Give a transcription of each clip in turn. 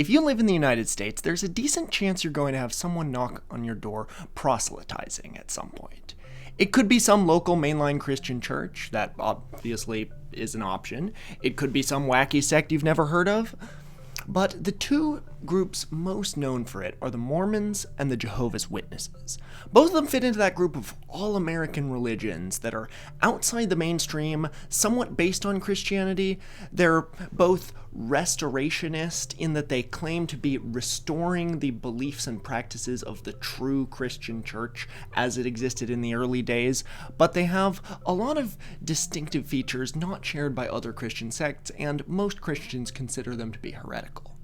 If you live in the United States, there's a decent chance you're going to have someone knock on your door proselytizing at some point. It could be some local mainline Christian church, that obviously is an option. It could be some wacky sect you've never heard of. But the two groups most known for it are the Mormons and the Jehovah's Witnesses. Both of them fit into that group of all-American religions that are outside the mainstream, somewhat based on Christianity. They're both restorationist in that they claim to be restoring the beliefs and practices of the true Christian church as it existed in the early days, but they have a lot of distinctive features not shared by other Christian sects, and most Christians consider them to be heretical.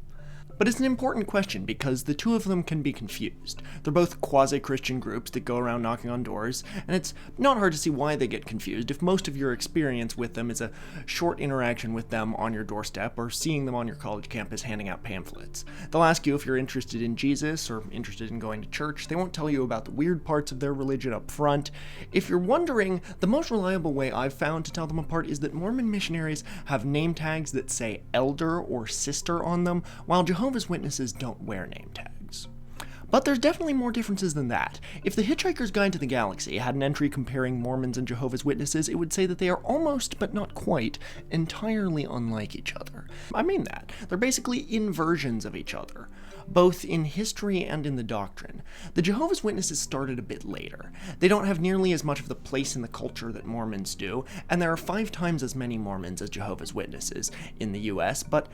But it's an important question because the two of them can be confused. They're both quasi-Christian groups that go around knocking on doors, and it's not hard to see why they get confused if most of your experience with them is a short interaction with them on your doorstep or seeing them on your college campus handing out pamphlets. They'll ask you if you're interested in Jesus or interested in going to church. They won't tell you about the weird parts of their religion up front. If you're wondering, the most reliable way I've found to tell them apart is that Mormon missionaries have name tags that say elder or sister on them, while Jehovah's Witnesses don't wear name tags. But there's definitely more differences than that. If the Hitchhiker's Guide to the Galaxy had an entry comparing Mormons and Jehovah's Witnesses, it would say that they are almost, but not quite, entirely unlike each other. I mean that. They're basically inversions of each other, both in history and in the doctrine. The Jehovah's Witnesses started a bit later. They don't have nearly as much of the place in the culture that Mormons do, and there are 5 times as many Mormons as Jehovah's Witnesses in the US, but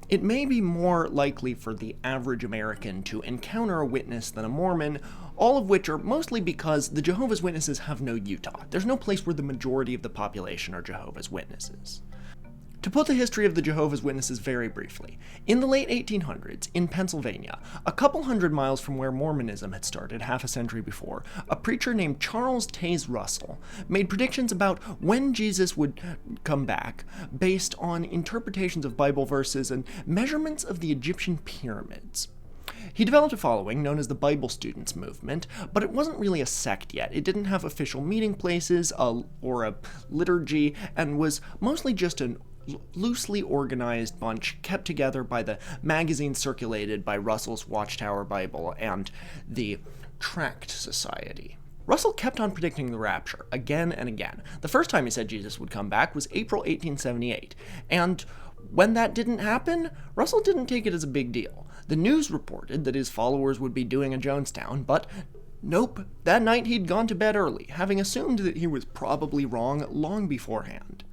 it may be more likely for the average American to encounter a witness than a Mormon, all of which are mostly because the Jehovah's Witnesses have no Utah. There's no place where the majority of the population are Jehovah's Witnesses. To put the history of the Jehovah's Witnesses very briefly, in the late 1800s, in Pennsylvania, a couple hundred miles from where Mormonism had started half a century before, a preacher named Charles Taze Russell made predictions about when Jesus would come back based on interpretations of Bible verses and measurements of the Egyptian pyramids. He developed a following known as the Bible Students Movement, but it wasn't really a sect yet. It didn't have official meeting places or a liturgy, and was mostly just an loosely organized bunch kept together by the magazine circulated by Russell's Watchtower Bible and the Tract Society. Russell kept on predicting the rapture again and again. The first time he said Jesus would come back was April 1878, and when that didn't happen, Russell didn't take it as a big deal. The news reported that his followers would be doing a Jonestown, but nope, that night he'd gone to bed early, having assumed that he was probably wrong long beforehand.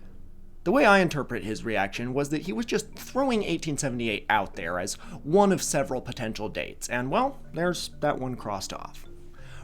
The way I interpret his reaction was that he was just throwing 1878 out there as one of several potential dates, and well, there's that one crossed off.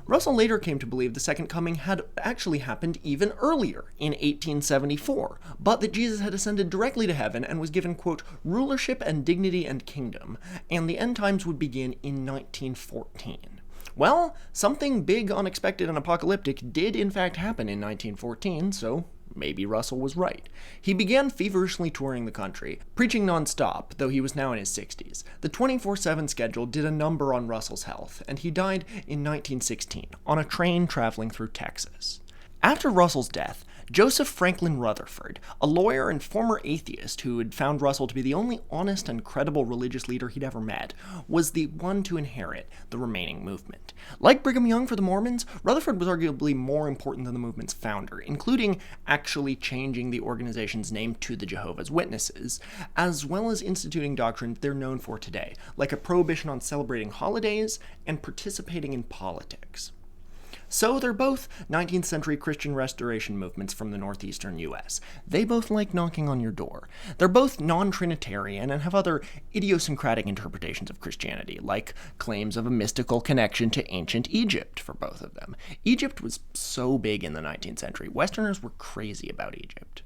Russell later came to believe the Second Coming had actually happened even earlier, in 1874, but that Jesus had ascended directly to heaven and was given, quote, rulership and dignity and kingdom, and the end times would begin in 1914. Well, something big, unexpected, and apocalyptic did in fact happen in 1914, so maybe Russell was right. He began feverishly touring the country, preaching non-stop, though he was now in his 60s. The 24/7 schedule did a number on Russell's health, and he died in 1916, on a train traveling through Texas. After Russell's death, Joseph Franklin Rutherford, a lawyer and former atheist who had found Russell to be the only honest and credible religious leader he'd ever met, was the one to inherit the remaining movement. Like Brigham Young for the Mormons, Rutherford was arguably more important than the movement's founder, including actually changing the organization's name to the Jehovah's Witnesses, as well as instituting doctrines they're known for today, like a prohibition on celebrating holidays and participating in politics. So they're both 19th century Christian restoration movements from the northeastern US. They both like knocking on your door. They're both non-Trinitarian and have other idiosyncratic interpretations of Christianity, like claims of a mystical connection to ancient Egypt for both of them. Egypt was so big in the 19th century, Westerners were crazy about Egypt.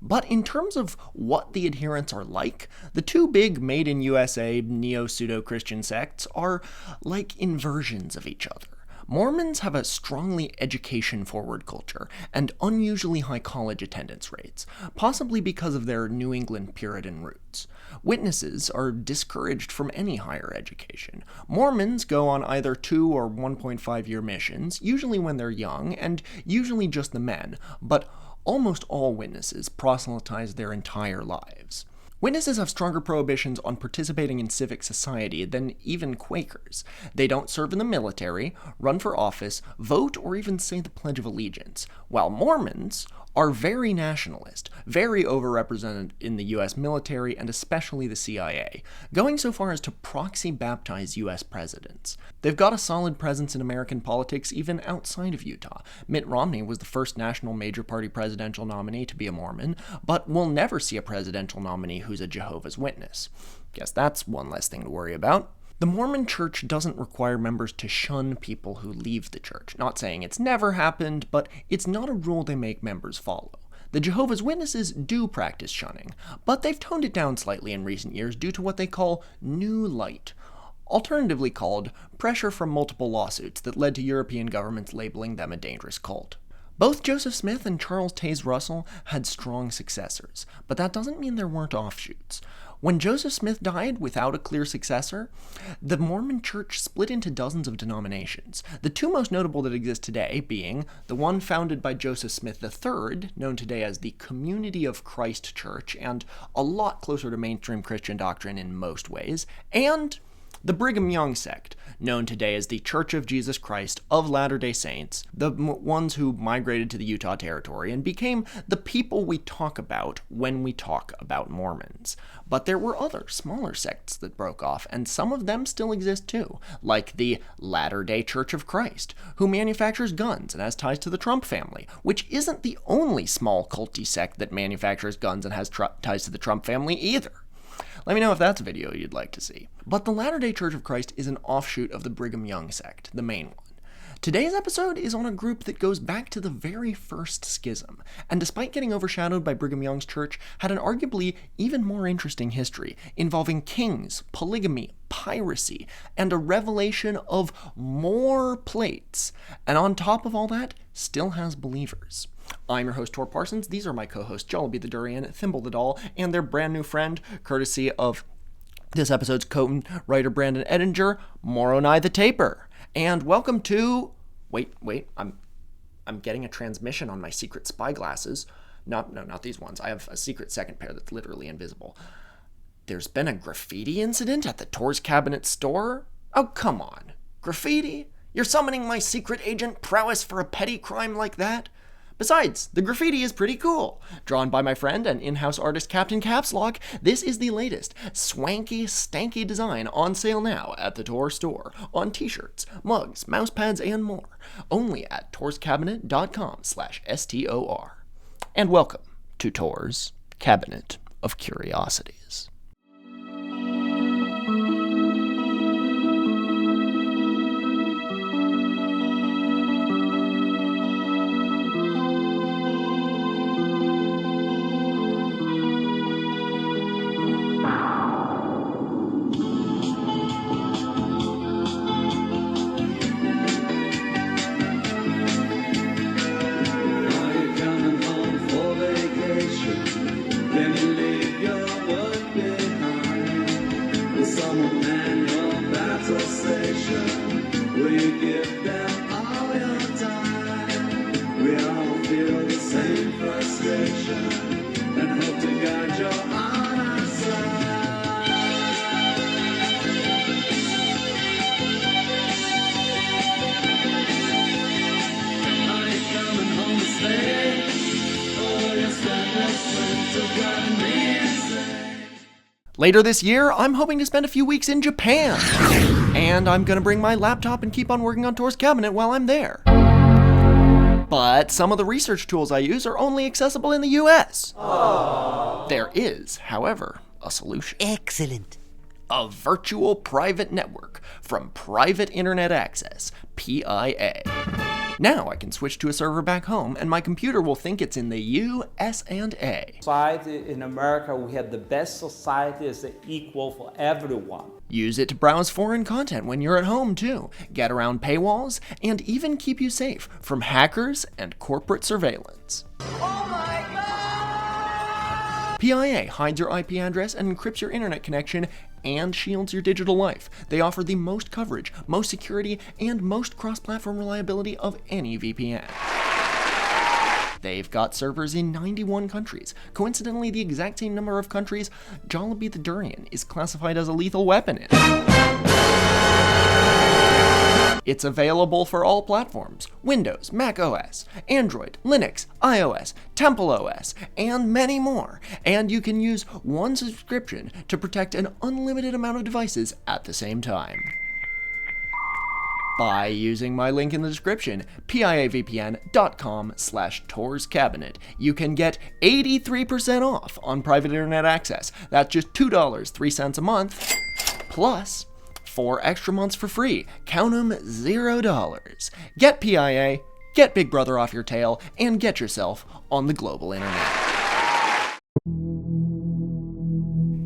But in terms of what the adherents are like, the two big made-in-USA neo-pseudo-Christian sects are like inversions of each other. Mormons have a strongly education-forward culture and unusually high college attendance rates, possibly because of their New England Puritan roots. Witnesses are discouraged from any higher education. Mormons go on either 2 or 1.5-year missions, usually when they're young, and usually just the men, but almost all witnesses proselytize their entire lives. Witnesses have stronger prohibitions on participating in civic society than even Quakers. They don't serve in the military, run for office, vote, or even say the Pledge of Allegiance, while Mormons are very nationalist, very overrepresented in the US military and especially the CIA, going so far as to proxy baptize US presidents. They've got a solid presence in American politics even outside of Utah. Mitt Romney was the first national major party presidential nominee to be a Mormon, but we'll never see a presidential nominee who's a Jehovah's Witness. Guess that's one less thing to worry about. The Mormon Church doesn't require members to shun people who leave the church. Not saying it's never happened, but it's not a rule they make members follow. The Jehovah's Witnesses do practice shunning, but they've toned it down slightly in recent years due to what they call New Light, alternatively called pressure from multiple lawsuits that led to European governments labeling them a dangerous cult. Both Joseph Smith and Charles Taze Russell had strong successors, but that doesn't mean there weren't offshoots. When Joseph Smith died without a clear successor, the Mormon Church split into dozens of denominations, the two most notable that exist today being the one founded by Joseph Smith III, known today as the Community of Christ Church, and a lot closer to mainstream Christian doctrine in most ways, and the Brigham Young Sect, known today as the Church of Jesus Christ of Latter-day Saints, the ones who migrated to the Utah Territory and became the people we talk about when we talk about Mormons. But there were other, smaller sects that broke off, and some of them still exist too, like the Latter-day Church of Christ, who manufactures guns and has ties to the Trump family, which isn't the only small culty sect that manufactures guns and has ties to the Trump family either. Let me know if that's a video you'd like to see. But the Latter-day Church of Christ is an offshoot of the Brigham Young sect, the main one. Today's episode is on a group that goes back to the very first schism, and despite getting overshadowed by Brigham Young's church, had an arguably even more interesting history, involving kings, polygamy, piracy, and a revelation of more plates. And on top of all that, still has believers. I'm your host, Tor Parsons. These are my co-hosts, Jolibee the Durian, Thimble the Doll, and their brand new friend, courtesy of this episode's co-writer Brandon Edinger, Moroni the Taper. And welcome to... Wait, I'm getting a transmission on my secret spy glasses. Not these ones. I have a secret second pair that's literally invisible. There's been a graffiti incident at the Tor's Cabinet store? Oh, come on. Graffiti? You're summoning my secret agent prowess for a petty crime like that? Besides, the graffiti is pretty cool. Drawn by my friend and in-house artist Captain Capslock, this is the latest swanky, stanky design on sale now at the Tor store on t-shirts, mugs, mousepads, and more. Only at torscabinet.com/STOR. And welcome to Tor's Cabinet of Curiosities. Later this year, I'm hoping to spend a few weeks in Japan, and I'm gonna bring my laptop and keep on working on Tor's Cabinet while I'm there. But some of the research tools I use are only accessible in the US. Aww. There is, however, a solution. Excellent. A virtual private network from Private Internet Access, PIA. Now I can switch to a server back home and my computer will think it's in the US&A. Society in America, we have the best society as equal for everyone. Use it to browse foreign content when you're at home too, get around paywalls, and even keep you safe from hackers and corporate surveillance. Oh my God! PIA hides your IP address and encrypts your internet connection and shields your digital life. They offer the most coverage, most security, and most cross-platform reliability of any VPN. They've got servers in 91 countries. Coincidentally, the exact same number of countries Jolibee the Durian is classified as a lethal weapon in. It's available for all platforms: Windows, Mac OS, Android, Linux, iOS, Temple OS, and many more. And you can use one subscription to protect an unlimited amount of devices at the same time. By using my link in the description, piavpn.com/torscabinet, you can get 83% off on private internet access. That's just $2.03 a month, plus 4 extra months for free. Count 'em, $0. Get PIA, get Big Brother off your tail, and get yourself on the global internet.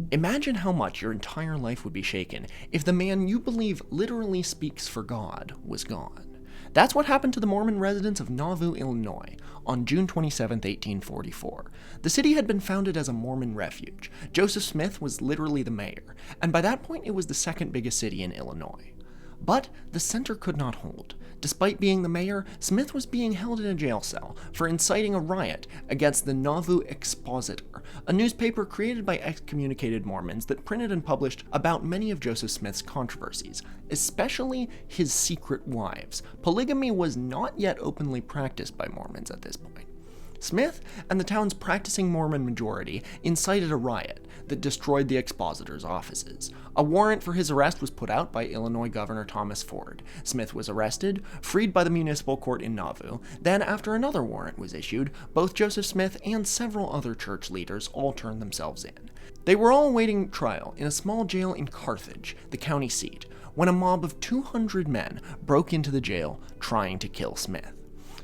Imagine how much your entire life would be shaken if the man you believe literally speaks for God was gone. That's what happened to the Mormon residents of Nauvoo, Illinois, on June 27, 1844. The city had been founded as a Mormon refuge. Joseph Smith was literally the mayor, and by that point it was the second biggest city in Illinois. But the center could not hold. Despite being the mayor, Smith was being held in a jail cell for inciting a riot against the Nauvoo Expositor, a newspaper created by excommunicated Mormons that printed and published about many of Joseph Smith's controversies, especially his secret wives. Polygamy was not yet openly practiced by Mormons at this point. Smith and the town's practicing Mormon majority incited a riot that destroyed the expositor's offices. A warrant for his arrest was put out by Illinois Governor Thomas Ford. Smith was arrested, freed by the municipal court in Nauvoo. Then, after another warrant was issued, both Joseph Smith and several other church leaders all turned themselves in. They were all awaiting trial in a small jail in Carthage, the county seat, when a mob of 200 men broke into the jail trying to kill Smith.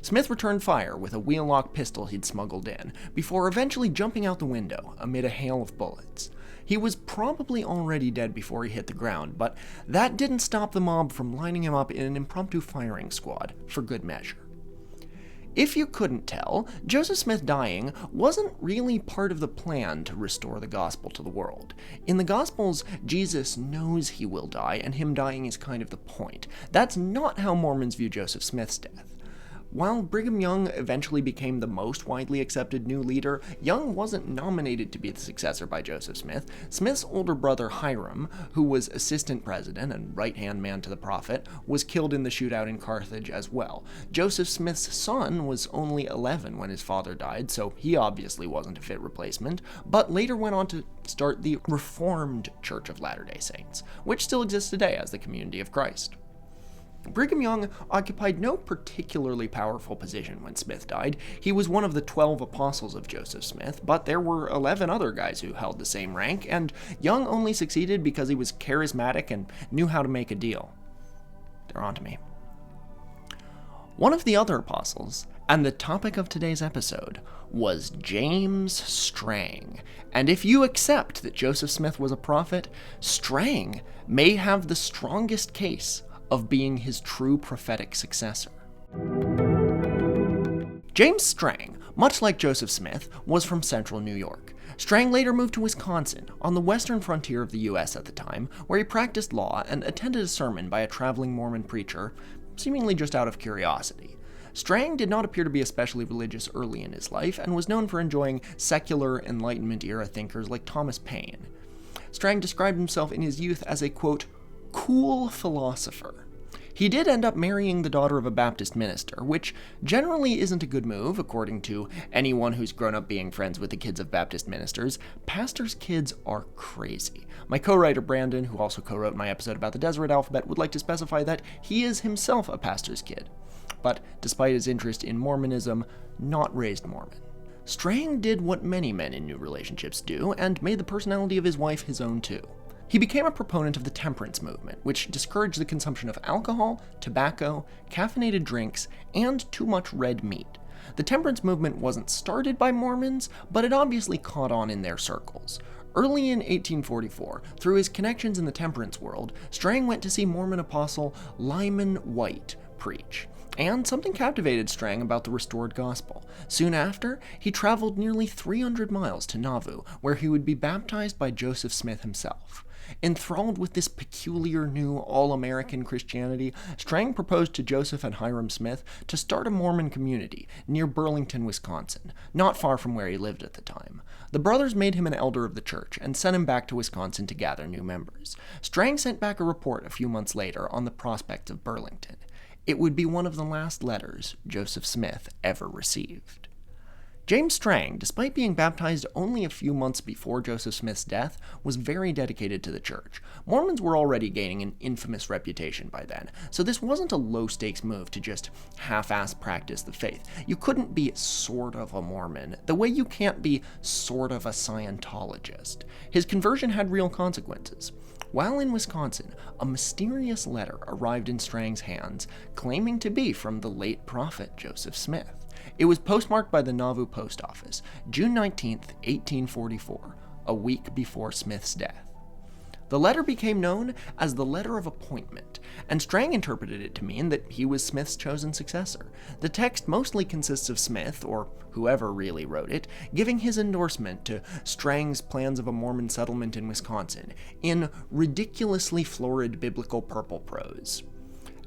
Smith returned fire with a wheel-lock pistol he'd smuggled in, before eventually jumping out the window amid a hail of bullets. He was probably already dead before he hit the ground, but that didn't stop the mob from lining him up in an impromptu firing squad for good measure. If you couldn't tell, Joseph Smith dying wasn't really part of the plan to restore the gospel to the world. In the Gospels, Jesus knows he will die, and him dying is kind of the point. That's not how Mormons view Joseph Smith's death. While Brigham Young eventually became the most widely accepted new leader, Young wasn't nominated to be the successor by Joseph Smith. Smith's older brother Harem, who was assistant president and right-hand man to the prophet, was killed in the shootout in Carthage as well. Joseph Smith's son was only 11 when his father died, so he obviously wasn't a fit replacement, but later went on to start the Reformed Church of Latter-day Saints, which still exists today as the Community of Christ. Brigham Young occupied no particularly powerful position when Smith died. He was one of the 12 apostles of Joseph Smith, but there were 11 other guys who held the same rank, and Young only succeeded because he was charismatic and knew how to make a deal. They're on to me. One of the other apostles, and the topic of today's episode, was James Strang. And if you accept that Joseph Smith was a prophet, Strang may have the strongest case of being his true prophetic successor. James Strang, much like Joseph Smith, was from central New York. Strang later moved to Wisconsin, on the western frontier of the US at the time, where he practiced law and attended a sermon by a traveling Mormon preacher, seemingly just out of curiosity. Strang did not appear to be especially religious early in his life, and was known for enjoying secular Enlightenment-era thinkers like Thomas Paine. Strang described himself in his youth as a, quote, cool philosopher. He did end up marrying the daughter of a Baptist minister, which generally isn't a good move, according to anyone who's grown up being friends with the kids of Baptist ministers. Pastors' kids are crazy. My co-writer Brandon, who also co-wrote my episode about the Deseret Alphabet, would like to specify that he is himself a pastor's kid, but despite his interest in Mormonism, not raised Mormon. Strang did what many men in new relationships do, and made the personality of his wife his own too. He became a proponent of the temperance movement, which discouraged the consumption of alcohol, tobacco, caffeinated drinks, and too much red meat. The temperance movement wasn't started by Mormons, but it obviously caught on in their circles. Early in 1844, through his connections in the temperance world, Strang went to see Mormon apostle Lyman White preach, and something captivated Strang about the restored gospel. Soon after, he traveled nearly 300 miles to Nauvoo, where he would be baptized by Joseph Smith himself. Enthralled with this peculiar new all-American Christianity, Strang proposed to Joseph and Hiram Smith to start a Mormon community near Burlington, Wisconsin, not far from where he lived at the time. The brothers made him an elder of the church and sent him back to Wisconsin to gather new members. Strang sent back a report a few months later on the prospects of Burlington. It would be one of the last letters Joseph Smith ever received. James Strang, despite being baptized only a few months before Joseph Smith's death, was very dedicated to the church. Mormons were already gaining an infamous reputation by then, so this wasn't a low-stakes move to just half-ass practice the faith. You couldn't be sort of a Mormon, the way you can't be sort of a Scientologist. His conversion had real consequences. While in Wisconsin, a mysterious letter arrived in Strang's hands, claiming to be from the late prophet Joseph Smith. It was postmarked by the Nauvoo Post Office, June 19, 1844, a week before Smith's death. The letter became known as the Letter of Appointment, and Strang interpreted it to mean that he was Smith's chosen successor. The text mostly consists of Smith, or whoever really wrote it, giving his endorsement to Strang's plans of a Mormon settlement in Wisconsin, in ridiculously florid biblical purple prose.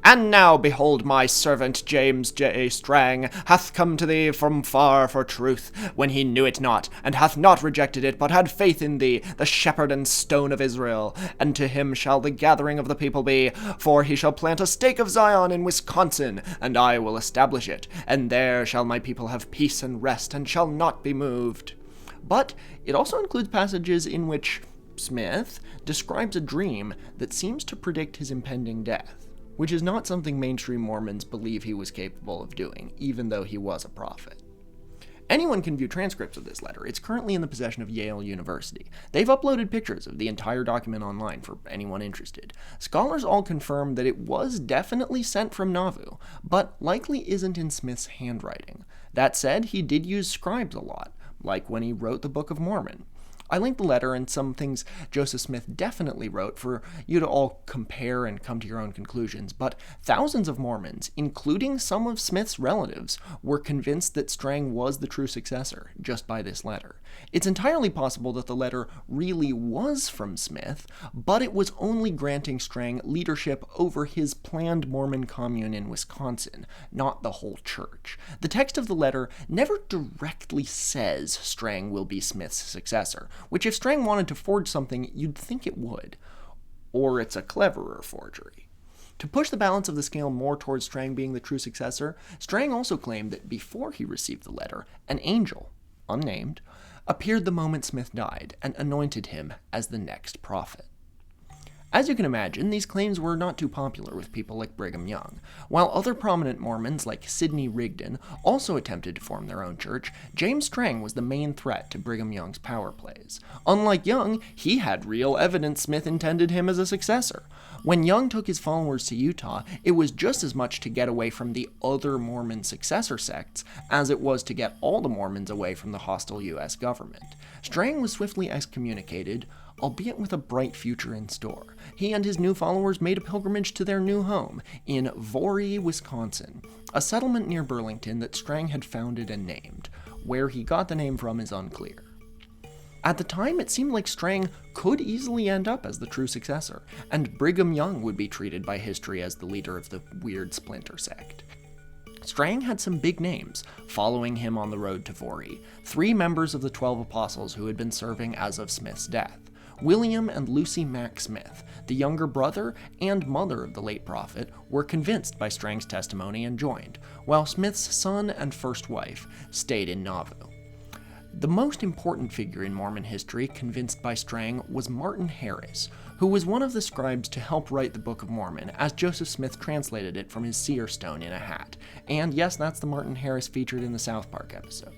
"And now behold, my servant James J. Strang hath come to thee from far for truth, when he knew it not, and hath not rejected it, but had faith in thee, the shepherd and stone of Israel. And to him shall the gathering of the people be, for he shall plant a stake of Zion in Wisconsin, and I will establish it, and there shall my people have peace and rest, and shall not be moved." But it also includes passages in which Smith describes a dream that seems to predict his impending death, which is not something mainstream Mormons believe he was capable of doing, even though he was a prophet. Anyone can view transcripts of this letter. It's currently in the possession of Yale University. They've uploaded pictures of the entire document online for anyone interested. Scholars all confirm that it was definitely sent from Nauvoo, but likely isn't in Smith's handwriting. That said, he did use scribes a lot, like when he wrote the Book of Mormon. I linked the letter and some things Joseph Smith definitely wrote for you to all compare and come to your own conclusions, but thousands of Mormons, including some of Smith's relatives, were convinced that Strang was the true successor just by this letter. It's entirely possible that the letter really was from Smith, but it was only granting Strang leadership over his planned Mormon commune in Wisconsin, not the whole church. The text of the letter never directly says Strang will be Smith's successor, which if Strang wanted to forge something, you'd think it would. Or it's a cleverer forgery. To push the balance of the scale more towards Strang being the true successor, Strang also claimed that before he received the letter, an angel, unnamed, appeared the moment Smith died and anointed him as the next prophet. As you can imagine, these claims were not too popular with people like Brigham Young. While other prominent Mormons like Sidney Rigdon also attempted to form their own church, James Strang was the main threat to Brigham Young's power plays. Unlike Young, he had real evidence Smith intended him as a successor. When Young took his followers to Utah, it was just as much to get away from the other Mormon successor sects as it was to get all the Mormons away from the hostile U.S. government. Strang was swiftly excommunicated, albeit with a bright future in store. He and his new followers made a pilgrimage to their new home in Qwerty, Wisconsin, a settlement near Burlington that Strang had founded and named. Where he got the name from is unclear. At the time, it seemed like Strang could easily end up as the true successor, and Brigham Young would be treated by history as the leader of the weird splinter sect. Strang had some big names following him on the road to Qwerty, 3 members of the 12 apostles who had been serving as of Smith's death. William and Lucy Mack Smith, the younger brother and mother of the late prophet, were convinced by Strang's testimony and joined, while Smith's son and first wife stayed in Nauvoo. The most important figure in Mormon history convinced by Strang was Martin Harris, who was one of the scribes to help write the Book of Mormon, as Joseph Smith translated it from his seer stone in a hat. And yes, that's the Martin Harris featured in the South Park episode.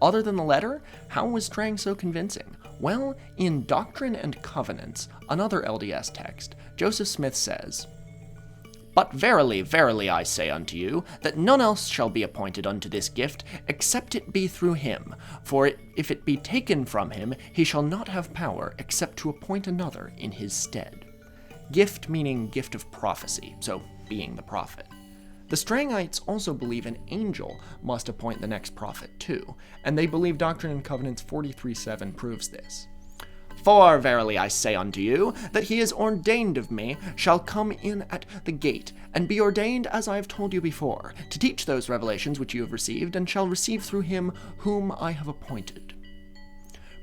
Other than the letter, how was Strang so convincing? Well, in Doctrine and Covenants, another LDS text, Joseph Smith says, "But verily, verily, I say unto you, that none else shall be appointed unto this gift, except it be through him. For if it be taken from him, he shall not have power, except to appoint another in his stead." Gift meaning gift of prophecy, so being the prophet. The Strangites also believe an angel must appoint the next prophet too, and they believe Doctrine and Covenants 43:7 proves this. For verily I say unto you, that he is ordained of me shall come in at the gate, and be ordained, as I have told you before, to teach those revelations which you have received, and shall receive through him whom I have appointed.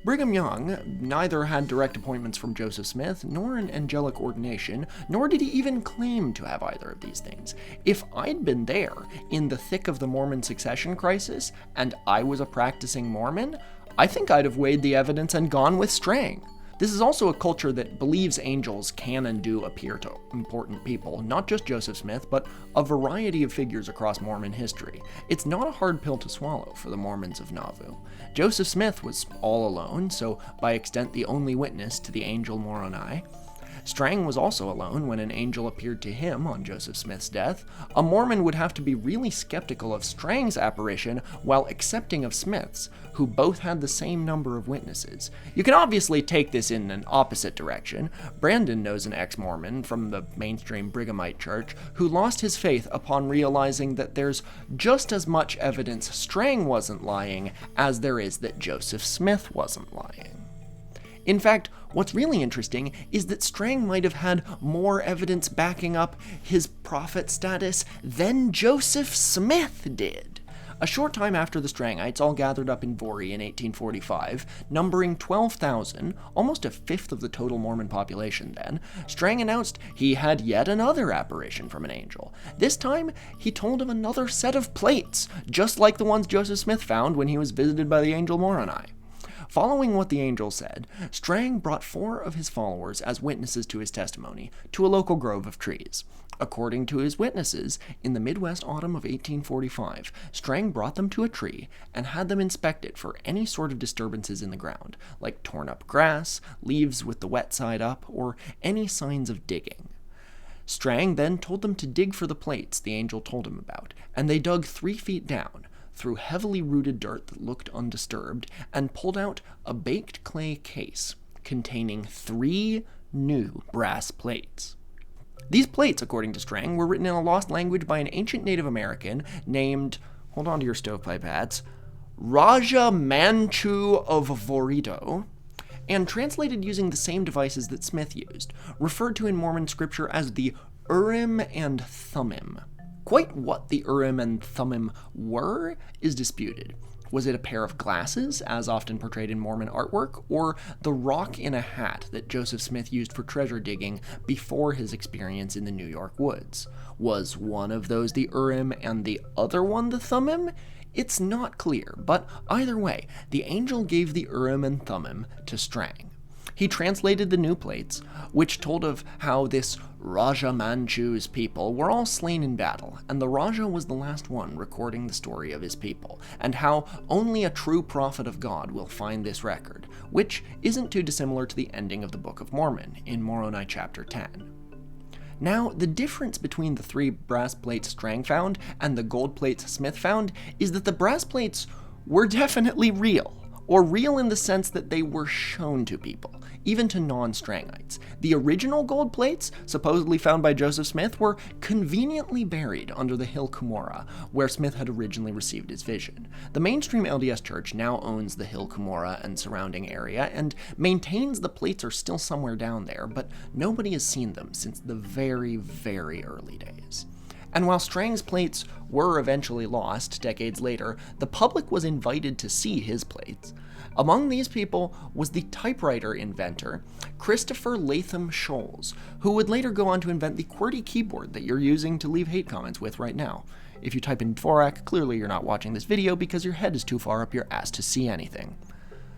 Brigham Young neither had direct appointments from Joseph Smith, nor an angelic ordination, nor did he even claim to have either of these things. If I'd been there in the thick of the Mormon succession crisis, and I was a practicing Mormon, I think I'd have weighed the evidence and gone with Strang. This is also a culture that believes angels can and do appear to important people, not just Joseph Smith, but a variety of figures across Mormon history. It's not a hard pill to swallow for the Mormons of Nauvoo. Joseph Smith was all alone, so by extent the only witness to the angel Moroni. Strang was also alone when an angel appeared to him on Joseph Smith's death. A Mormon would have to be really skeptical of Strang's apparition while accepting of Smith's, who both had the same number of witnesses. You can obviously take this in an opposite direction. Brandon knows an ex-Mormon from the mainstream Brighamite church who lost his faith upon realizing that there's just as much evidence Strang wasn't lying as there is that Joseph Smith wasn't lying. In fact, what's really interesting is that Strang might have had more evidence backing up his prophet status than Joseph Smith did. A short time after the Strangites all gathered up in Vori in 1845, numbering 12,000, almost a fifth of the total Mormon population then, Strang announced he had yet another apparition from an angel. This time, he told of another set of plates, just like the ones Joseph Smith found when he was visited by the angel Moroni. Following what the angel said, Strang brought 4 of his followers as witnesses to his testimony to a local grove of trees. According to his witnesses, in the Midwest autumn of 1845, Strang brought them to a tree and had them inspect it for any sort of disturbances in the ground, like torn up grass, leaves with the wet side up, or any signs of digging. Strang then told them to dig for the plates the angel told him about, and they dug 3 feet down, through heavily rooted dirt that looked undisturbed, and pulled out a baked clay case containing 3 new brass plates. These plates, according to Strang, were written in a lost language by an ancient Native American named, hold on to your stovepipe hats, Rajah Manchu of Vorito, and translated using the same devices that Smith used, referred to in Mormon scripture as the Urim and Thummim. Quite what the Urim and Thummim were is disputed. Was it a pair of glasses, as often portrayed in Mormon artwork, or the rock in a hat that Joseph Smith used for treasure digging before his experience in the New York woods? Was one of those the Urim and the other one the Thummim? It's not clear, but either way, the angel gave the Urim and Thummim to Strang. He translated the new plates, which told of how this Rajah Manchu's people were all slain in battle, and the Rajah was the last one recording the story of his people, and how only a true prophet of God will find this record, which isn't too dissimilar to the ending of the Book of Mormon in Moroni chapter 10. Now, the difference between the 3 brass plates Strang found and the gold plates Smith found is that the brass plates were definitely real, or real in the sense that they were shown to people, even to non-Strangites. The original gold plates, supposedly found by Joseph Smith, were conveniently buried under the hill Cumorah, where Smith had originally received his vision. The mainstream LDS Church now owns the hill Cumorah and surrounding area, and maintains the plates are still somewhere down there, but nobody has seen them since the very, very early days. And while Strang's plates were eventually lost decades later, the public was invited to see his plates. Among these people was the typewriter inventor, Christopher Latham Scholes, who would later go on to invent the Qwerty keyboard that you're using to leave hate comments with right now. If you type in Dvorak, clearly you're not watching this video because your head is too far up your ass to see anything.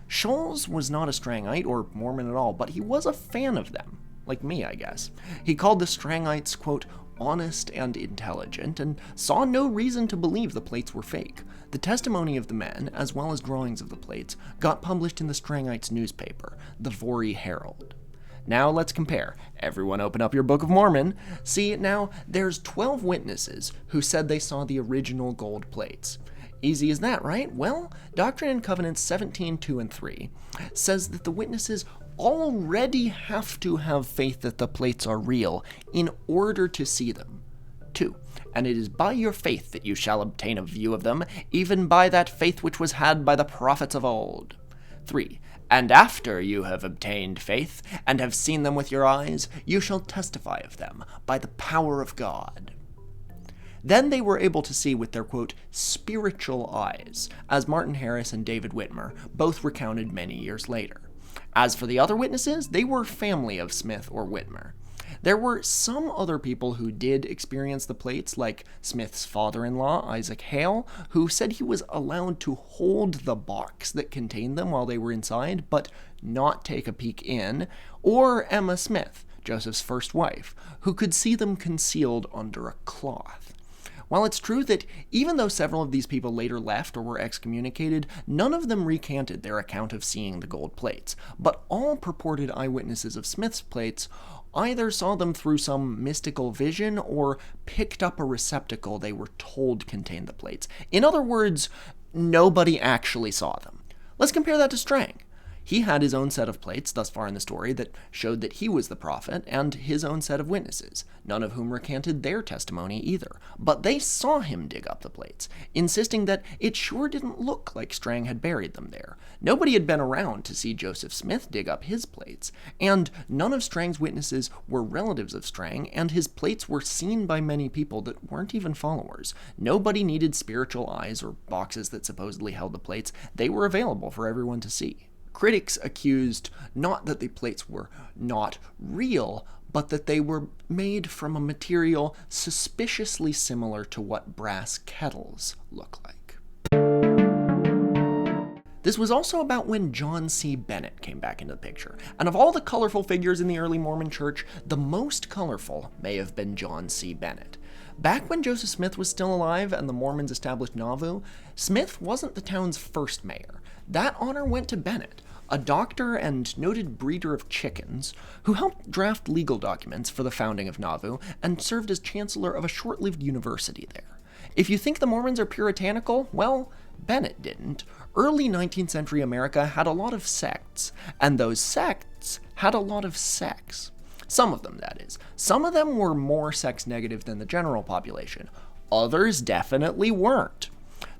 Scholes was not a Strangite or Mormon at all, but he was a fan of them. Like me, I guess. He called the Strangites, quote, honest and intelligent, and saw no reason to believe the plates were fake. The testimony of the men, as well as drawings of the plates, got published in the Strangites newspaper, the Vori Herald. Now let's compare. Everyone open up your Book of Mormon. See, now, there's 12 witnesses who said they saw the original gold plates. Easy as that, right? Well, Doctrine and Covenants 17:2 and 3 says that the witnesses already have to have faith that the plates are real in order to see them. 2. And it is by your faith that you shall obtain a view of them, even by that faith which was had by the prophets of old. 3. And after you have obtained faith, and have seen them with your eyes, you shall testify of them by the power of God. Then they were able to see with their, quote, spiritual eyes, as Martin Harris and David Whitmer both recounted many years later. As for the other witnesses, they were family of Smith or Whitmer. There were some other people who did experience the plates, like Smith's father-in-law, Isaac Hale, who said he was allowed to hold the box that contained them while they were inside, but not take a peek in, or Emma Smith, Joseph's first wife, who could see them concealed under a cloth. While it's true that even though several of these people later left or were excommunicated, none of them recanted their account of seeing the gold plates, but all purported eyewitnesses of Smith's plates either saw them through some mystical vision or picked up a receptacle they were told contained the plates. In other words, nobody actually saw them. Let's compare that to Strang. He had his own set of plates thus far in the story that showed that he was the prophet, and his own set of witnesses, none of whom recanted their testimony either. But they saw him dig up the plates, insisting that it sure didn't look like Strang had buried them there. Nobody had been around to see Joseph Smith dig up his plates, and none of Strang's witnesses were relatives of Strang, and his plates were seen by many people that weren't even followers. Nobody needed spiritual eyes or boxes that supposedly held the plates. They were available for everyone to see. Critics accused not that the plates were not real, but that they were made from a material suspiciously similar to what brass kettles look like. This was also about when John C. Bennett came back into the picture, and of all the colorful figures in the early Mormon church, the most colorful may have been John C. Bennett. Back when Joseph Smith was still alive and the Mormons established Nauvoo, Smith wasn't the town's first mayor. That honor went to Bennett, a doctor and noted breeder of chickens, who helped draft legal documents for the founding of Nauvoo and served as chancellor of a short-lived university there. If you think the Mormons are puritanical, well, Bennett didn't. Early 19th century America had a lot of sects, and those sects had a lot of sex. Some of them, that is. Some of them were more sex-negative than the general population. Others definitely weren't.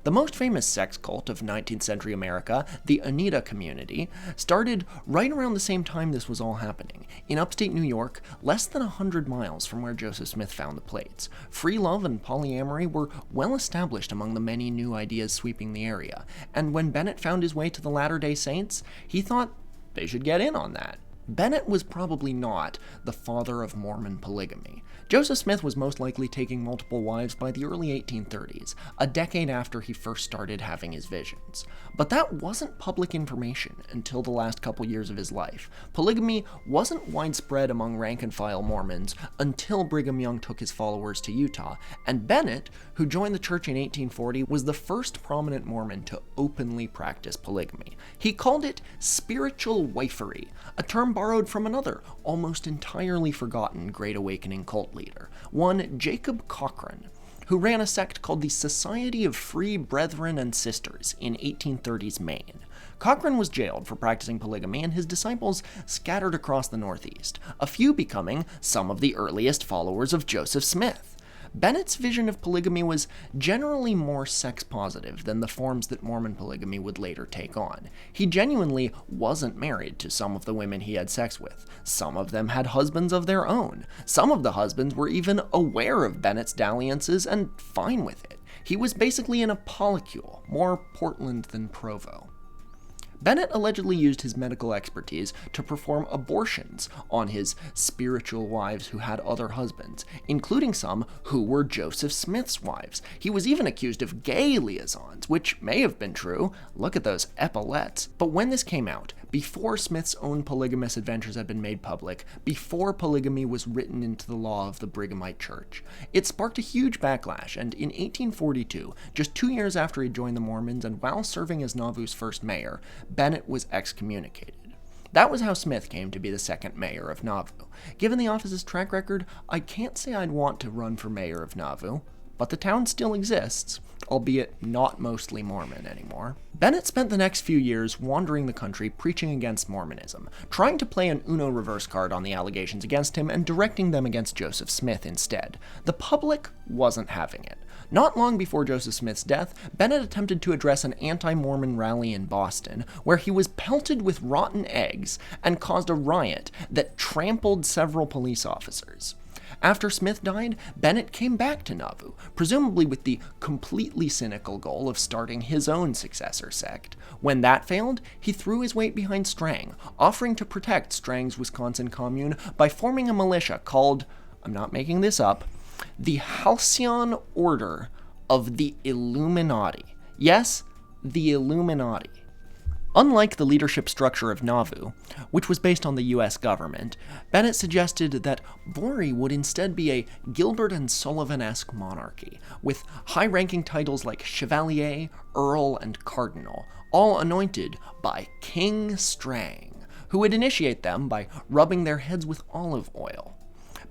The most famous sex cult of 19th century America, the Oneida community, started right around the same time this was all happening, in upstate New York, less than 100 miles from where Joseph Smith found the plates. Free love and polyamory were well established among the many new ideas sweeping the area, and when Bennett found his way to the Latter-day Saints, he thought they should get in on that. Bennett was probably not the father of Mormon polygamy. Joseph Smith was most likely taking multiple wives by the early 1830s, a decade after he first started having his visions. But that wasn't public information until the last couple years of his life. Polygamy wasn't widespread among rank-and-file Mormons until Brigham Young took his followers to Utah, and Bennett, who joined the church in 1840, was the first prominent Mormon to openly practice polygamy. He called it spiritual wifery, a term borrowed from another, almost entirely forgotten Great Awakening cult leader, one Jacob Cochran, who ran a sect called the Society of Free Brethren and Sisters in 1830s Maine. Cochran was jailed for practicing polygamy, and his disciples scattered across the Northeast, a few becoming some of the earliest followers of Joseph Smith. Bennett's vision of polygamy was generally more sex-positive than the forms that Mormon polygamy would later take on. He genuinely wasn't married to some of the women he had sex with. Some of them had husbands of their own. Some of the husbands were even aware of Bennett's dalliances and fine with it. He was basically in a polycule, more Portland than Provo. Bennett allegedly used his medical expertise to perform abortions on his spiritual wives who had other husbands, including some who were Joseph Smith's wives. He was even accused of gay liaisons, which may have been true. Look at those epaulets. But when this came out, before Smith's own polygamous adventures had been made public, before polygamy was written into the law of the Brighamite Church, it sparked a huge backlash, and in 1842, just 2 years after he joined the Mormons and while serving as Nauvoo's first mayor, Bennett was excommunicated. That was how Smith came to be the second mayor of Nauvoo. Given the office's track record, I can't say I'd want to run for mayor of Nauvoo, but the town still exists, albeit not mostly Mormon anymore. Bennett spent the next few years wandering the country preaching against Mormonism, trying to play an Uno reverse card on the allegations against him and directing them against Joseph Smith instead. The public wasn't having it. Not long before Joseph Smith's death, Bennett attempted to address an anti-Mormon rally in Boston, where he was pelted with rotten eggs and caused a riot that trampled several police officers. After Smith died, Bennett came back to Nauvoo, presumably with the completely cynical goal of starting his own successor sect. When that failed, he threw his weight behind Strang, offering to protect Strang's Wisconsin commune by forming a militia called, I'm not making this up, the Halcyon Order of the Illuminati. Yes, the Illuminati. Unlike the leadership structure of Nauvoo, which was based on the US government, Bennett suggested that Vori would instead be a Gilbert and Sullivan-esque monarchy, with high-ranking titles like Chevalier, Earl, and Cardinal, all anointed by King Strang, who would initiate them by rubbing their heads with olive oil,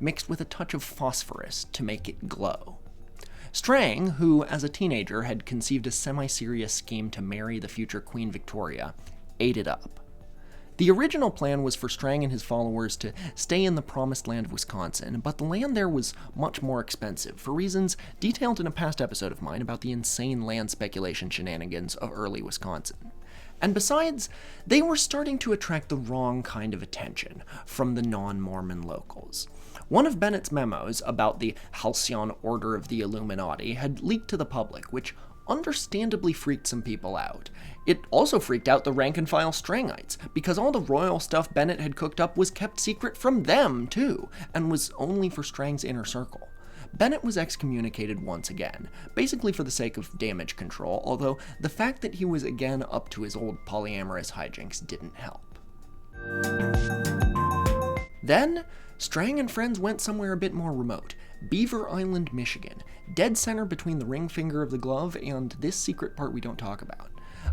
mixed with a touch of phosphorus to make it glow. Strang, who as a teenager had conceived a semi-serious scheme to marry the future Queen Victoria, ate it up. The original plan was for Strang and his followers to stay in the promised land of Wisconsin, but the land there was much more expensive, for reasons detailed in a past episode of mine about the insane land speculation shenanigans of early Wisconsin. And besides, they were starting to attract the wrong kind of attention from the non-Mormon locals. One of Bennett's memos about the Halcyon Order of the Illuminati had leaked to the public, which understandably freaked some people out. It also freaked out the rank-and-file Strangites, because all the royal stuff Bennett had cooked up was kept secret from them, too, and was only for Strang's inner circle. Bennett was excommunicated once again, basically for the sake of damage control, although the fact that he was again up to his old polyamorous hijinks didn't help. Then, Strang and friends went somewhere a bit more remote, Beaver Island, Michigan, dead center between the ring finger of the glove and this secret part we don't talk about.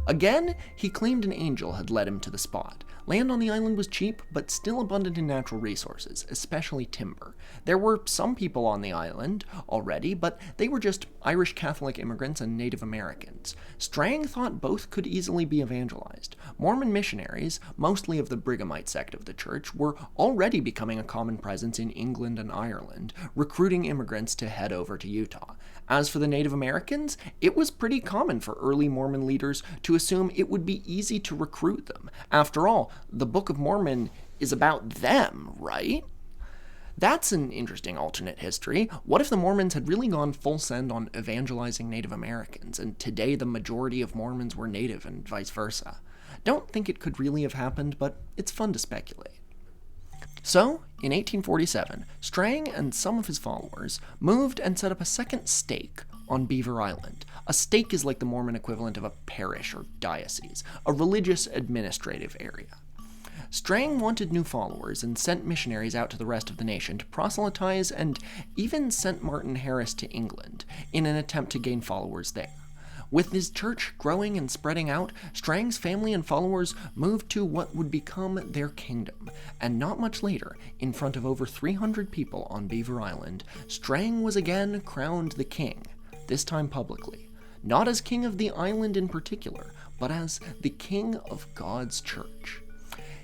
Again, he claimed an angel had led him to the spot. Land on the island was cheap, but still abundant in natural resources, especially timber. There were some people on the island already, but they were just Irish Catholic immigrants and Native Americans. Strang thought both could easily be evangelized. Mormon missionaries, mostly of the Brighamite sect of the church, were already becoming a common presence in England and Ireland, recruiting immigrants to head over to Utah. As for the Native Americans, it was pretty common for early Mormon leaders to assume it would be easy to recruit them. After all, the Book of Mormon is about them, right? That's an interesting alternate history. What if the Mormons had really gone full send on evangelizing Native Americans, and today the majority of Mormons were Native and vice versa? Don't think it could really have happened, but it's fun to speculate. So, in 1847, Strang and some of his followers moved and set up a second stake on Beaver Island. A stake is like the Mormon equivalent of a parish or diocese, a religious administrative area. Strang wanted new followers and sent missionaries out to the rest of the nation to proselytize, and even sent Martin Harris to England in an attempt to gain followers there. With his church growing and spreading out, Strang's family and followers moved to what would become their kingdom, and not much later, in front of over 300 people on Beaver Island, Strang was again crowned the king, this time publicly. Not as king of the island in particular, but as the king of God's church.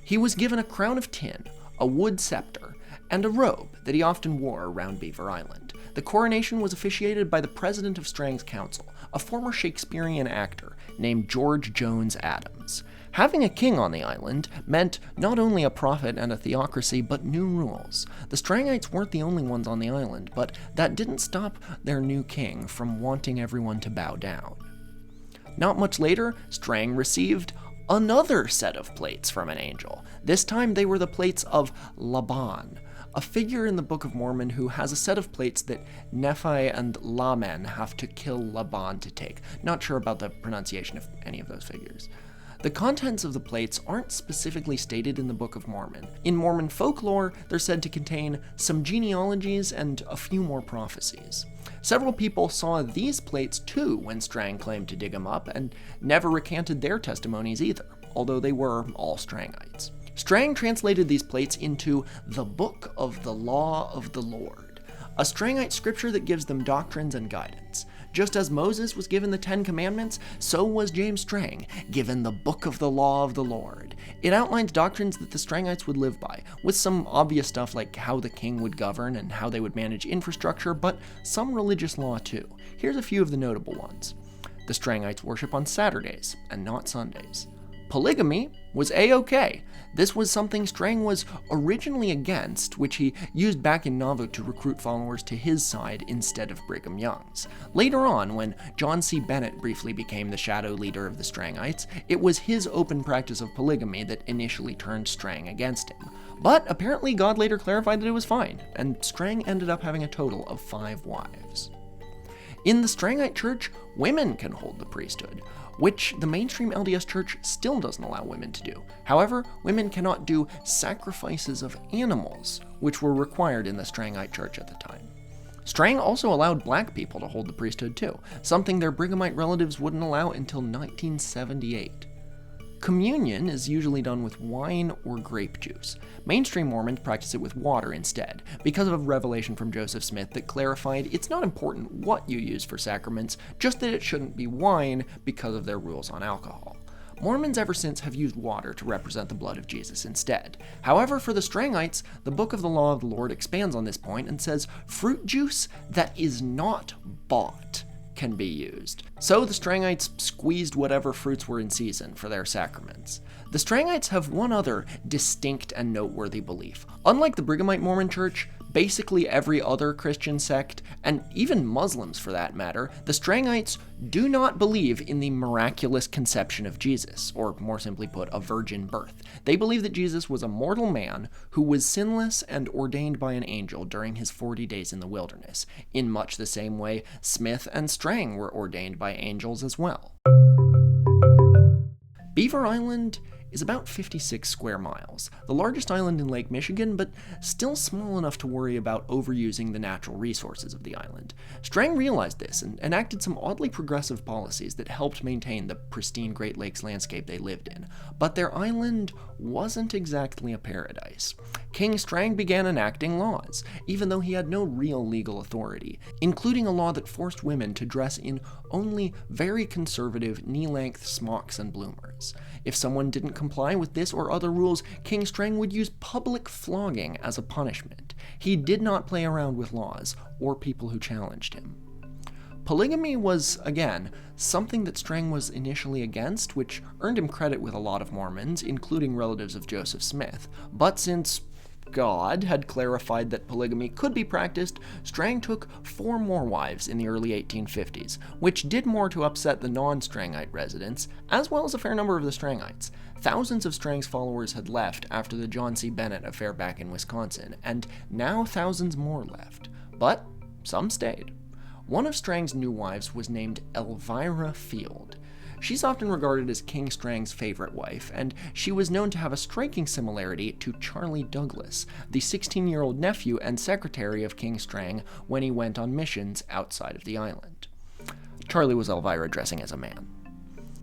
He was given a crown of tin, a wood scepter, and a robe that he often wore around Beaver Island. The coronation was officiated by the president of Strang's council, a former Shakespearean actor named George Jones Adams. Having a king on the island meant not only a prophet and a theocracy, but new rules. The Strangites weren't the only ones on the island, but that didn't stop their new king from wanting everyone to bow down. Not much later, Strang received another set of plates from an angel. This time they were the plates of Laban, a figure in the Book of Mormon who has a set of plates that Nephi and Laman have to kill Laban to take. Not sure about the pronunciation of any of those figures. The contents of the plates aren't specifically stated in the Book of Mormon. In Mormon folklore, they're said to contain some genealogies and a few more prophecies. Several people saw these plates too when Strang claimed to dig them up, and never recanted their testimonies either, although they were all Strangites. Strang translated these plates into the Book of the Law of the Lord, a Strangite scripture that gives them doctrines and guidance. Just as Moses was given the 10 Commandments, so was James Strang given the Book of the Law of the Lord. It outlines doctrines that the Strangites would live by, with some obvious stuff like how the king would govern and how they would manage infrastructure, but some religious law too. Here's a few of the notable ones. The Strangites worship on Saturdays and not Sundays. Polygamy was A-OK. This was something Strang was originally against, which he used back in Nauvoo to recruit followers to his side instead of Brigham Young's. Later on, when John C. Bennett briefly became the shadow leader of the Strangites, it was his open practice of polygamy that initially turned Strang against him. But apparently God later clarified that it was fine, and Strang ended up having a total of 5 wives. In the Strangite church, women can hold the priesthood, which the mainstream LDS church still doesn't allow women to do. However, women cannot do sacrifices of animals, which were required in the Strangite church at the time. Strang also allowed black people to hold the priesthood too, something their Brighamite relatives wouldn't allow until 1978. Communion is usually done with wine or grape juice. Mainstream Mormons practice it with water instead, because of a revelation from Joseph Smith that clarified it's not important what you use for sacraments, just that it shouldn't be wine because of their rules on alcohol. Mormons ever since have used water to represent the blood of Jesus instead. However, for the Strangites, the Book of the Law of the Lord expands on this point and says fruit juice that is not bought can be used. So the Strangites squeezed whatever fruits were in season for their sacraments. The Strangites have one other distinct and noteworthy belief. Unlike the Brighamite Mormon Church, basically every other Christian sect, and even Muslims for that matter, the Strangites do not believe in the miraculous conception of Jesus, or more simply put, a virgin birth. They believe that Jesus was a mortal man who was sinless and ordained by an angel during his 40 days in the wilderness, in much the same way Smith and Strang were ordained by angels as well. Beaver Island is about 56 square miles, the largest island in Lake Michigan, but still small enough to worry about overusing the natural resources of the island. Strang realized this and enacted some oddly progressive policies that helped maintain the pristine Great Lakes landscape they lived in, but their island wasn't exactly a paradise. King Strang began enacting laws, even though he had no real legal authority, including a law that forced women to dress in only very conservative knee-length smocks and bloomers. If someone didn't comply with this or other rules, King Strang would use public flogging as a punishment. He did not play around with laws or people who challenged him. Polygamy was, again, something that Strang was initially against, which earned him credit with a lot of Mormons, including relatives of Joseph Smith. But since God had clarified that polygamy could be practiced, Strang took 4 more wives in the early 1850s, which did more to upset the non-Strangite residents, as well as a fair number of the Strangites. Thousands of Strang's followers had left after the John C. Bennett affair back in Wisconsin, and now thousands more left. But some stayed. One of Strang's new wives was named Elvira Field. She's often regarded as King Strang's favorite wife, and she was known to have a striking similarity to Charlie Douglas, the 16-year-old nephew and secretary of King Strang when he went on missions outside of the island. Charlie was Elvira dressing as a man.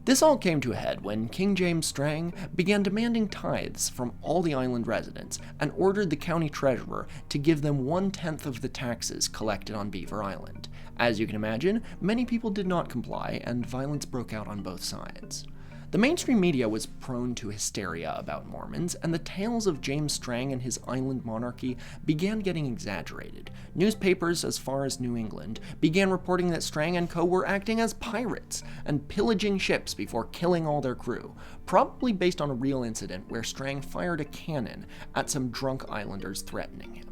This all came to a head when King James Strang began demanding tithes from all the island residents and ordered the county treasurer to give them 1/10 of the taxes collected on Beaver Island. As you can imagine, many people did not comply, and violence broke out on both sides. The mainstream media was prone to hysteria about Mormons, and the tales of James Strang and his island monarchy began getting exaggerated. Newspapers as far as New England began reporting that Strang and co. were acting as pirates and pillaging ships before killing all their crew, probably based on a real incident where Strang fired a cannon at some drunk islanders threatening him.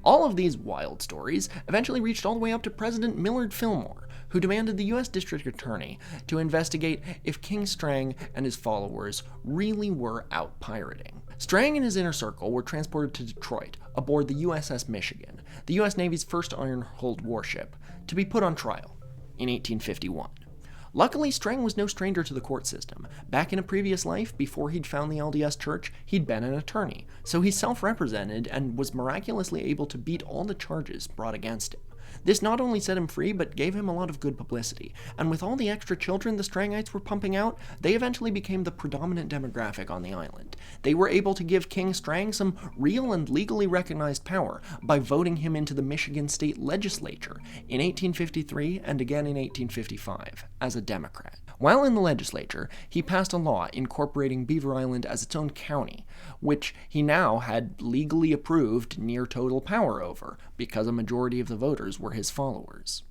All of these wild stories eventually reached all the way up to President Millard Fillmore, who demanded the U.S. District Attorney to investigate if King Strang and his followers really were out pirating. Strang and his inner circle were transported to Detroit aboard the USS Michigan, the U.S. Navy's first iron-hulled warship, to be put on trial in 1851. Luckily, Strang was no stranger to the court system. Back in a previous life, before he'd found the LDS Church, he'd been an attorney, so he self-represented and was miraculously able to beat all the charges brought against him. This not only set him free, but gave him a lot of good publicity, and with all the extra children the Strangites were pumping out, they eventually became the predominant demographic on the island. They were able to give King Strang some real and legally recognized power by voting him into the Michigan state legislature in 1853 and again in 1855 as a Democrat. While in the legislature, he passed a law incorporating Beaver Island as its own county, which he now had legally approved near total power over, because a majority of the voters were his followers.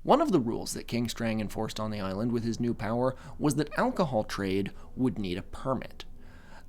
One of the rules that King Strang enforced on the island with his new power was that alcohol trade would need a permit.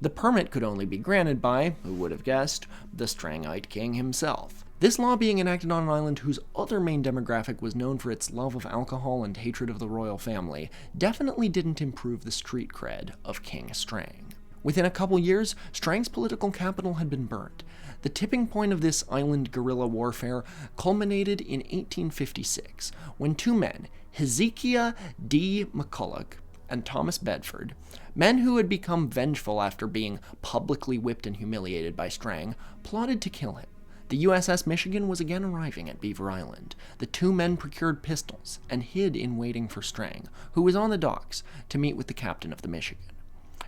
The permit could only be granted by, who would have guessed, the Strangite king himself. This law being enacted on an island whose other main demographic was known for its love of alcohol and hatred of the royal family definitely didn't improve the street cred of King Strang. Within a couple years, Strang's political capital had been burnt. The tipping point of this island guerrilla warfare culminated in 1856, when two men, Hezekiah D. McCulloch and Thomas Bedford, men who had become vengeful after being publicly whipped and humiliated by Strang, plotted to kill him. The USS Michigan was again arriving at Beaver Island. The two men procured pistols and hid in waiting for Strang, who was on the docks, to meet with the captain of the Michigan.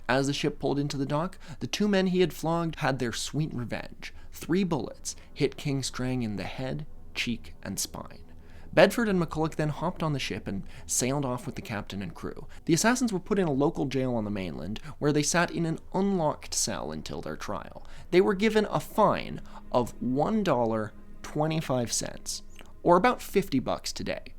As the ship pulled into the dock, the two men he had flogged had their sweet revenge. 3 bullets hit King Strang in the head, cheek, and spine. Bedford and McCulloch then hopped on the ship and sailed off with the captain and crew. The assassins were put in a local jail on the mainland, where they sat in an unlocked cell until their trial. They were given a fine of $1.25, or about $50 today,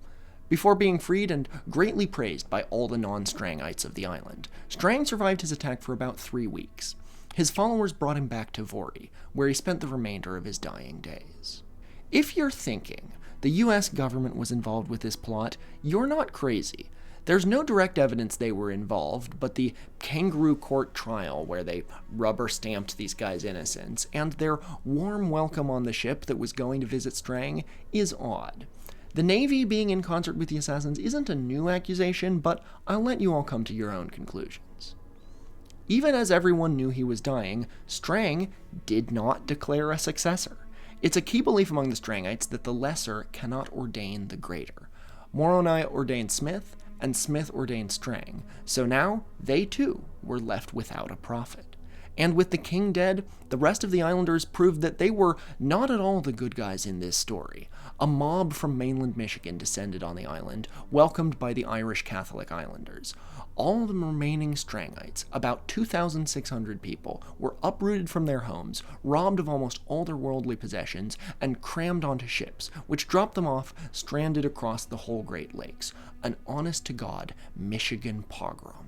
before being freed and greatly praised by all the non-Strangites of the island. Strang survived his attack for about 3 weeks. His followers brought him back to Qwerty, where he spent the remainder of his dying days. If you're thinking the US government was involved with this plot, you're not crazy. There's no direct evidence they were involved, but the kangaroo court trial where they rubber-stamped these guys' innocence, and their warm welcome on the ship that was going to visit Strang is odd. The Navy being in concert with the assassins isn't a new accusation, but I'll let you all come to your own conclusions. Even as everyone knew he was dying, Strang did not declare a successor. It's a key belief among the Strangites that the lesser cannot ordain the greater. Moroni ordained Smith, and Smith ordained Strang, so now they too were left without a prophet. And with the king dead, the rest of the islanders proved that they were not at all the good guys in this story. A mob from mainland Michigan descended on the island, welcomed by the Irish Catholic Islanders. All the remaining Strangites, about 2,600 people, were uprooted from their homes, robbed of almost all their worldly possessions, and crammed onto ships, which dropped them off stranded across the whole Great Lakes. An honest-to-God Michigan pogrom.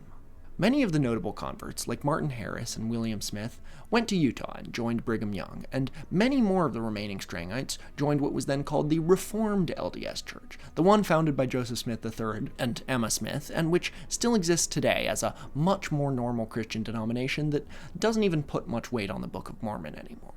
Many of the notable converts, like Martin Harris and William Smith, went to Utah and joined Brigham Young, and many more of the remaining Strangites joined what was then called the Reformed LDS Church, the one founded by Joseph Smith III and Emma Smith, and which still exists today as a much more normal Christian denomination that doesn't even put much weight on the Book of Mormon anymore.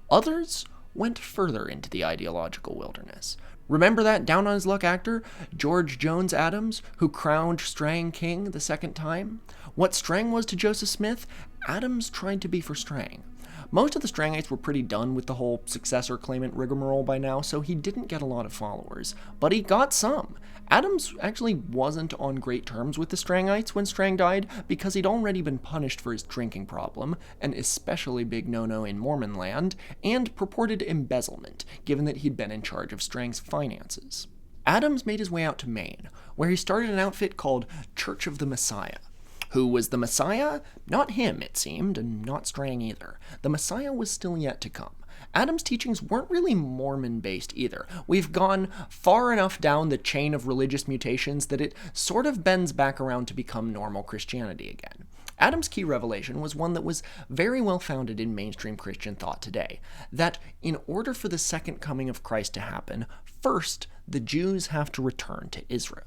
Others went further into the ideological wilderness. Remember that down-on-his-luck actor, George Jones Adams, who crowned Strang king the second time? What Strang was to Joseph Smith, Adams tried to be for Strang. Most of the Strangites were pretty done with the whole successor claimant rigmarole by now, so he didn't get a lot of followers. But he got some. Adams actually wasn't on great terms with the Strangites when Strang died, because he'd already been punished for his drinking problem, an especially big no-no in Mormon land, and purported embezzlement, given that he'd been in charge of Strang's finances. Adams made his way out to Maine, where he started an outfit called Church of the Messiah. Who was the Messiah? Not him, it seemed, and not Strang either. The Messiah was still yet to come. Adam's teachings weren't really Mormon-based either. We've gone far enough down the chain of religious mutations that it sort of bends back around to become normal Christianity again. Adam's key revelation was one that was very well founded in mainstream Christian thought today, that in order for the second coming of Christ to happen, first, the Jews have to return to Israel.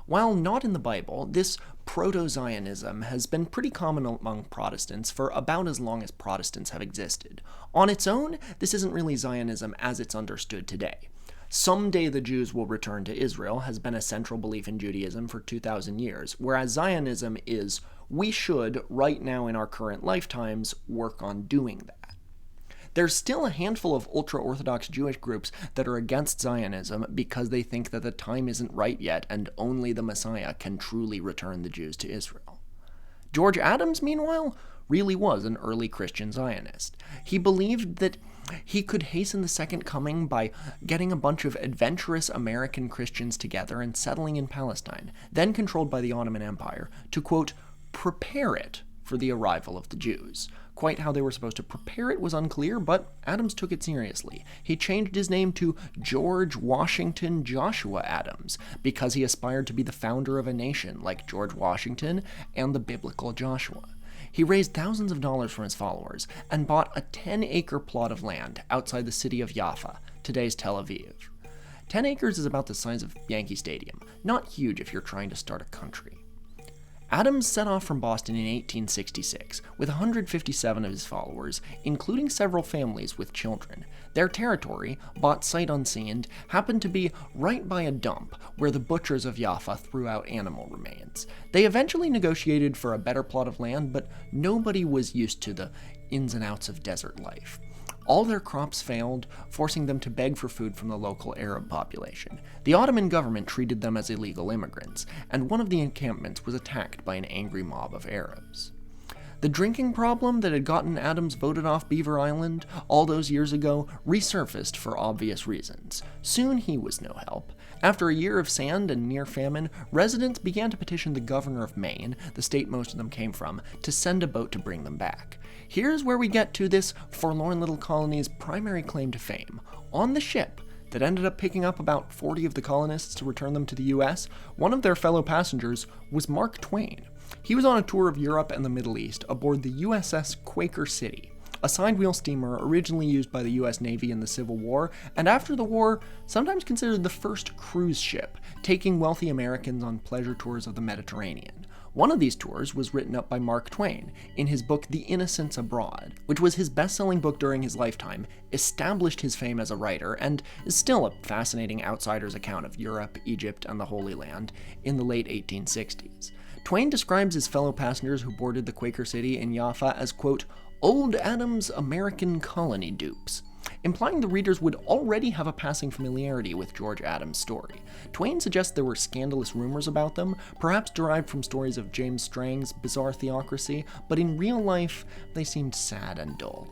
While not in the Bible, this proto-Zionism has been pretty common among Protestants for about as long as Protestants have existed. On its own, this isn't really Zionism as it's understood today. Someday the Jews will return to Israel has been a central belief in Judaism for 2,000 years, whereas Zionism is, we should, right now in our current lifetimes, work on doing that. There's still a handful of ultra-Orthodox Jewish groups that are against Zionism because they think that the time isn't right yet and only the Messiah can truly return the Jews to Israel. George Adams, meanwhile, really was an early Christian Zionist. He believed that he could hasten the second coming by getting a bunch of adventurous American Christians together and settling in Palestine, then controlled by the Ottoman Empire, to, quote, prepare it for the arrival of the Jews. Quite how they were supposed to prepare it was unclear, but Adams took it seriously. He changed his name to George Washington Joshua Adams because he aspired to be the founder of a nation like George Washington and the biblical Joshua. He raised thousands of dollars from his followers and bought a 10-acre plot of land outside the city of Jaffa, today's Tel Aviv. 10 acres is about the size of Yankee Stadium, not huge if you're trying to start a country. Adams set off from Boston in 1866 with 157 of his followers, including several families with children. Their territory, bought sight unseen, happened to be right by a dump where the butchers of Jaffa threw out animal remains. They eventually negotiated for a better plot of land, but nobody was used to the ins and outs of desert life. All their crops failed, forcing them to beg for food from the local Arab population. The Ottoman government treated them as illegal immigrants, and one of the encampments was attacked by an angry mob of Arabs. The drinking problem that had gotten Adams voted off Beaver Island all those years ago resurfaced for obvious reasons. Soon he was no help. After a year of sand and near famine, residents began to petition the governor of Maine, the state most of them came from, to send a boat to bring them back. Here's where we get to this forlorn little colony's primary claim to fame. On the ship that ended up picking up about 40 of the colonists to return them to the U.S., one of their fellow passengers was Mark Twain. He was on a tour of Europe and the Middle East aboard the USS Quaker City, a side-wheel steamer originally used by the U.S. Navy in the Civil War, and after the war, sometimes considered the first cruise ship, taking wealthy Americans on pleasure tours of the Mediterranean. One of these tours was written up by Mark Twain in his book The Innocents Abroad, which was his best-selling book during his lifetime, established his fame as a writer, and is still a fascinating outsider's account of Europe, Egypt, and the Holy Land in the late 1860s. Twain describes his fellow passengers who boarded the Quaker City in Jaffa as, quote, old Adam's American colony dupes, implying the readers would already have a passing familiarity with George Adams' story. Twain suggests there were scandalous rumors about them, perhaps derived from stories of James Strang's bizarre theocracy, but in real life, they seemed sad and dull.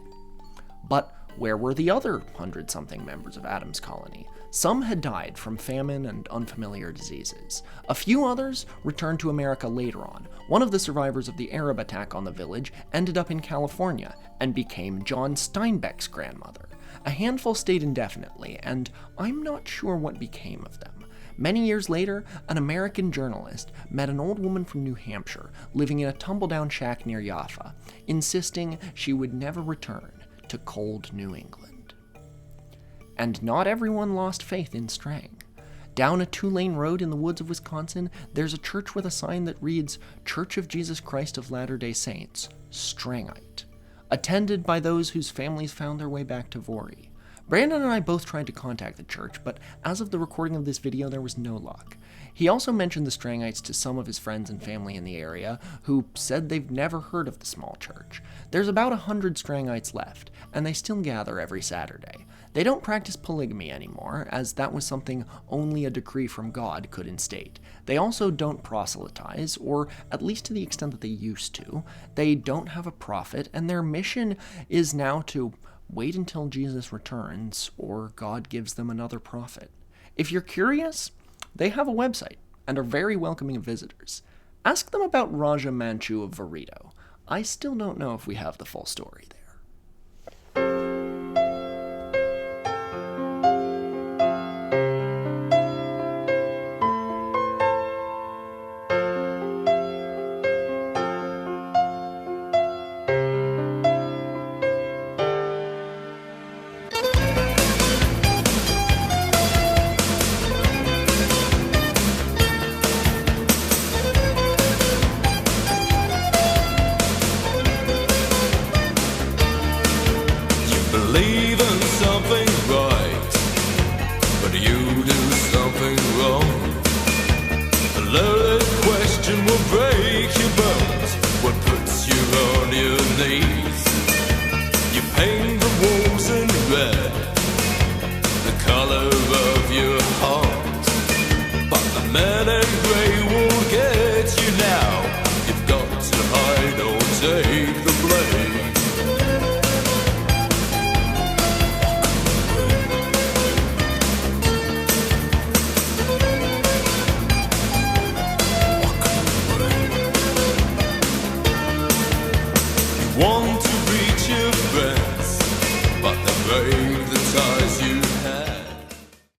But where were the other 100-something members of Adams' colony? Some had died from famine and unfamiliar diseases. A few others returned to America later on. One of the survivors of the Arab attack on the village ended up in California and became John Steinbeck's grandmother. A handful stayed indefinitely, and I'm not sure what became of them. Many years later, an American journalist met an old woman from New Hampshire living in a tumble-down shack near Jaffa, insisting she would never return to cold New England. And not everyone lost faith in Strang. Down a 2-lane road in the woods of Wisconsin, there's a church with a sign that reads, Church of Jesus Christ of Latter-day Saints, Strangite, attended by those whose families found their way back to Vori. Brandon and I both tried to contact the church, but as of the recording of this video, there was no luck. He also mentioned the Strangites to some of his friends and family in the area, who said they've never heard of the small church. There's about 100 Strangites left, and they still gather every Saturday. They don't practice polygamy anymore, as that was something only a decree from God could instate. They also don't proselytize, or at least to the extent that they used to. They don't have a prophet, and their mission is now to wait until Jesus returns, or God gives them another prophet. If you're curious, they have a website, and are very welcoming of visitors. Ask them about Rajah Manchu of Varito. I still don't know if we have the full story there. men and